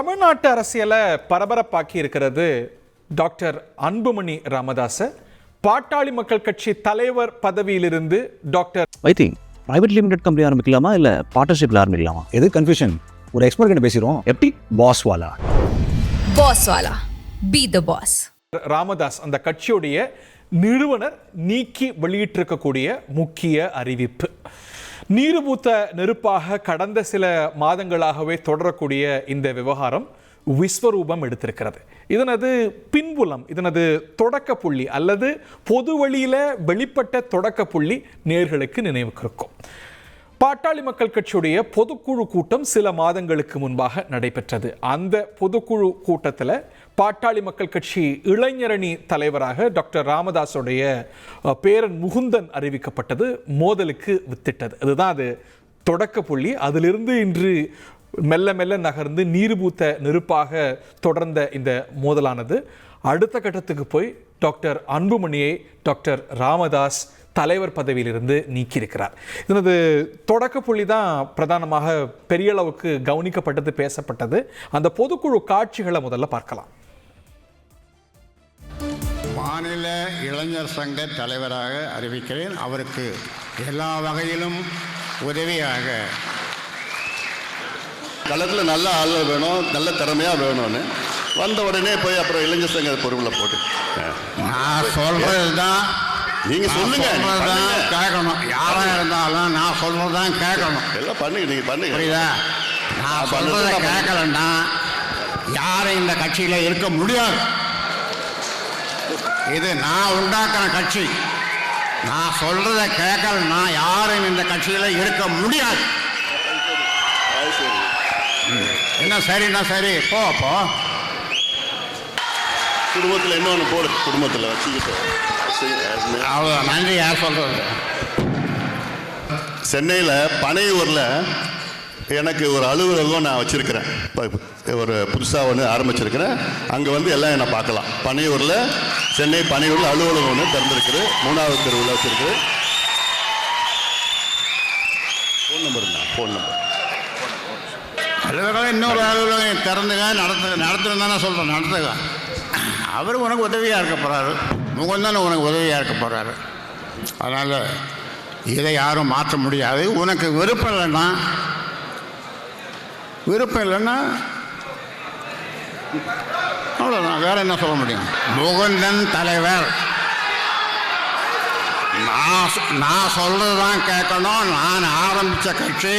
தமிழ்நாட்டு அரசியலை பரபரப்பாக்கி இருக்கிறது டாக்டர் அன்புமணி ராமதாஸ். பாட்டாளி மக்கள் கட்சி தலைவர் பதவியிலிருந்து டாக்டர் பிரைவேட் லிமிடெட் கம்பெனி ஆரம்பிக்கலாமா இல்ல பார்ட்னர்ஷிப்ல ஆரம்பிக்கலாமா? எது கன்ஃபியூஷன்? ஒரு எக்ஸ்பர்ட் கிட்ட பேசிடுவோம். எப்படி? பாஸ்வாலா பி த பாஸ். ராமதாஸ் அந்த கட்சியுடைய நிறுவனர் நீக்கி வெளியிட்டிருக்கக்கூடிய முக்கிய அறிவிப்பு. நீருபூத்த நெருப்பாக கடந்த சில மாதங்களாகவே தொடரக்கூடிய இந்த விவகாரம் விஸ்வரூபம் எடுத்திருக்கிறது. இதனது பின்புலம், இதனது தொடக்க புள்ளி அல்லது பொது வழியில வெளிப்பட்ட தொடக்க புள்ளி நேர்களுக்கு நினைவுக்கு இருக்கும். பாட்டாளி மக்கள் கட்சியுடைய பொதுக்குழு கூட்டம் சில மாதங்களுக்கு முன்பாக நடைபெற்றது. அந்த பொதுக்குழு கூட்டத்தில் பாட்டாளி மக்கள் கட்சி இளைஞரணி தலைவராக டாக்டர் ராமதாஸுடைய பேரன் முகுந்தன் அறிவிக்கப்பட்டது மோதலுக்கு வித்திட்டது. அதுதான் அது தொடக்க புள்ளி. அதிலிருந்து இன்று மெல்ல மெல்ல நகர்ந்து நீர்பூத்த நெருப்பாக தொடர்ந்த இந்த மோதலானது அடுத்த கட்டத்துக்கு போய் டாக்டர் அன்புமணியை டாக்டர் ராமதாஸ் தலைவர் பதவியிலிருந்து நீக்கியிருக்கிறார். இதனது தொடக்க புள்ளி தான் பிரதானமாக பெரிய அளவுக்கு கவனிக்கப்பட்டது, பேசப்பட்டது. அந்த பொதுக்குழு காட்சிகளை முதல்ல பார்க்கலாம். மாநில இளைஞர் சங்க தலைவராக அறிவிக்கிறேன். அவருக்கு எல்லா வகையிலும் உதவியாக. களத்தில் நல்ல ஆள் வேணும், நல்ல திறமையாக வேணும்னு வந்த உடனே போய் அப்புறம் இளைஞர் சங்க பொறுப்பில் போட்டு நான் சொல்றது தான் நீங்க சொல்லுங்க, கேட்கணும். யாரா இருந்தாலும் நான் சொல்றதுதான் கேட்கணும். எல்லாம் பண்ணுங்க, நீங்க பண்ணுங்க. புரியுதா? நான் சொல்றதை கேட்கலன்னா யாரும் இந்த கட்சியில இருக்க முடியாது. இது நான் உண்டாக்குற கட்சி. நான் சொல்றதை கேட்கலன்னா யாரும் இந்த கட்சியில இருக்க முடியாது. என்ன சரின்னா சரி, போ. குடும்பத்தில் இன்னொன்று போடு, குடும்பத்தில் வச்சுக்கிட்டு அவ்வளோ நன்றி. யார் சொல்றது? சென்னையில் பனையூரில் எனக்கு ஒரு அலுவலகம் நான் வச்சுருக்கிறேன். ஒரு புதுசாக ஒன்று ஆரம்பிச்சிருக்கிறேன். அங்கே வந்து எல்லாம் என்னை பார்க்கலாம். பனையூரில், சென்னை பனையூரில் அலுவலகம் ஒன்று திறந்துருக்குது. 3வது தெருவில் வச்சுருக்கு. ஃபோன் நம்பர் அலுவலகம் இன்னொரு அலுவலகம் திறந்துங்க, நடத்துன்னு தானே சொல்கிறேன். நடத்துங்க. அவர் உனக்கு உதவியாக இருக்க போகிறாரு. முகந்தானே உனக்கு உதவியாக இருக்க போகிறாரு. அதனால் இதை யாரும் மாற்ற முடியாது. உனக்கு விருப்பம் இல்லைன்னா அவ்வளோதான். வேற என்ன சொல்ல முடியும்? முகுந்தன் தலைவர். நான் சொல்கிறது தான் கேட்கணும். நான் ஆரம்பித்த கட்சி.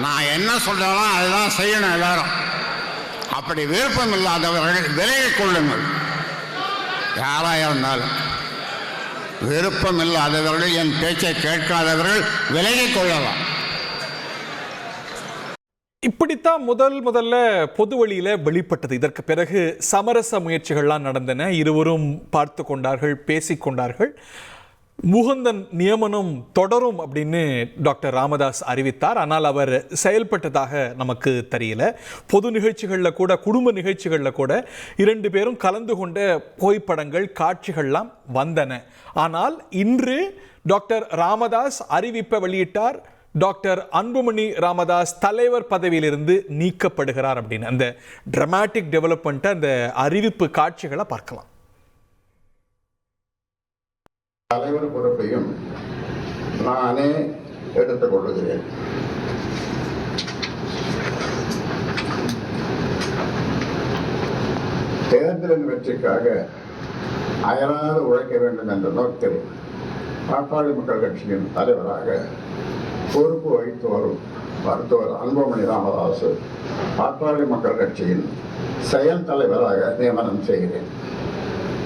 நான் என்ன சொல்கிறேனோ அதுதான் செய்யணும் எல்லாரும். அப்படி விருப்பம் இல்லாதவர்கள் விலகிக் கொள்ளுங்கள். யாராக இருந்தாலும் விருப்பம் இல்லாதவர்கள், என் பேச்சை கேட்காதவர்கள் விலகிக் கொள்ளலாம். இப்படித்தான் முதல்ல பொது வழியில வெளிப்பட்டது. இதற்கு பிறகு சமரச முயற்சிகள்லாம் நடந்தன. இருவரும் பார்த்து கொண்டார்கள், பேசிக்கொண்டார்கள். முகுந்தன் நியமனம் தொடரும் அப்படின்னு டாக்டர் ராமதாஸ் அறிவித்தார். ஆனால் அவர் செயல்பட்டதாக நமக்கு தெரியல. பொது நிகழ்ச்சிகளில் கூட, குடும்ப நிகழ்ச்சிகளில் கூட 2 பேரும் கலந்து கொண்ட புகைப்படங்கள், காட்சிகள்லாம் வந்தன. ஆனால் இன்று டாக்டர் ராமதாஸ் அறிவிப்பை வெளியிட்டார். டாக்டர் அன்புமணி ராமதாஸ் தலைவர் பதவியிலிருந்து நீக்கப்படுகிறார் அப்படின்னு. அந்த டிராமாட்டிக் டெவலப்மெண்ட்டை, அந்த அறிவிப்பு காட்சிகளை பார்க்கலாம். தலைவர் பொறுப்பையும் நானே எடுத்துக் கொள்கிறேன். தேர்தலின் வெற்றிக்காக அயராது உழைக்க வேண்டும் என்ற நோக்கில் பாட்டாளி மக்கள் கட்சியின் தலைவராக பொறுப்பு வகித்து வரும் மருத்துவர் அன்புமணி ராமதாஸ் பாட்டாளி மக்கள் கட்சியின் செயல் தலைவராக நியமனம் செய்கிறேன்.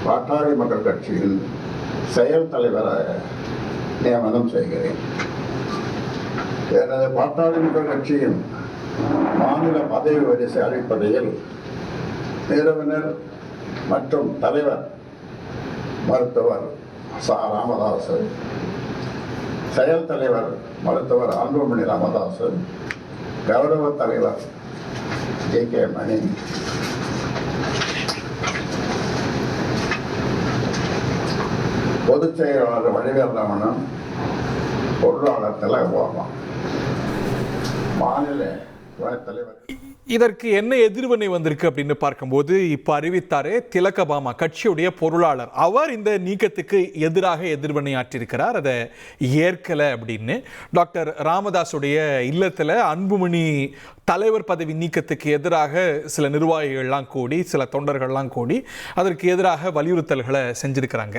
பாட்டாளி மக்கள் கட்சியின் செயல் தலைவராக நியமனம் செய்கிறேன். எனது பாட்டாளி மக்கள் கட்சியின் மாநில பதவி வரிசை அடிப்படையில் நிறுவனர் மற்றும் தலைவர் மருத்துவர் ச. ராமதாஸ், செயல் தலைவர் மருத்துவர் அன்புமணி ராமதாஸ், கௌரவ தலைவர் ஜே.கே. மணி, பொதுச் செயலாளர் வடிவேல் ரமணன், பொருளாளர் திலகபாமா, மாநில இதற்கு என்ன எதிர்வினை வந்திருக்கு அப்படின்னு பார்க்கும்போது இப்போ அறிவித்தாரே திலகபாமா கட்சியுடைய பொருளாளர், அவர் இந்த நீக்கத்துக்கு எதிராக எதிர்வினை ஆற்றியிருக்கிறார், அதை ஏற்கலை அப்படின்னு. டாக்டர் ராமதாஸுடைய இல்லத்தில் அன்புமணி தலைவர் பதவி நீக்கத்துக்கு எதிராக சில நிர்வாகிகள்லாம் கூடி, சில தொண்டர்கள்லாம் கூடி அதற்கு எதிராக வலியுறுத்தல்களை செஞ்சிருக்கிறாங்க.